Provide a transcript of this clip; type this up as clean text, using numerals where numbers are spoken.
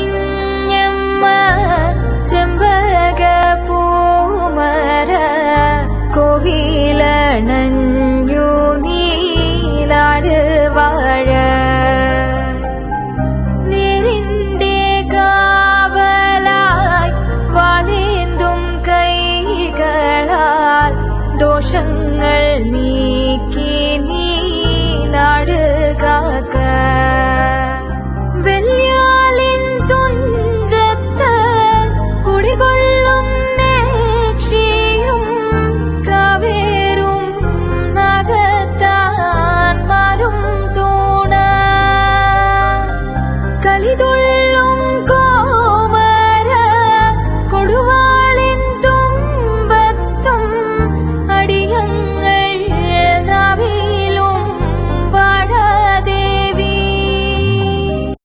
ചെമ്പട്ടണിഞ്ഞമ്മ ചെമ്പക പൂമര കോവിലണഞ്ഞു നീലാട് വാഴ നേരിന്റെ കാവലായി വാളേന്തും കൈകളാൽ ദോഷങ്ങൾ നീക്കി നീ നാട് കാക്ക വെള്ളിയാലിൻ തുഞ്ചത്ത് കുടികൊള്ളും നേക്ഷിയും കാവേറും നാഗത്താൻ മാറും തൂണ കലിതൊഴ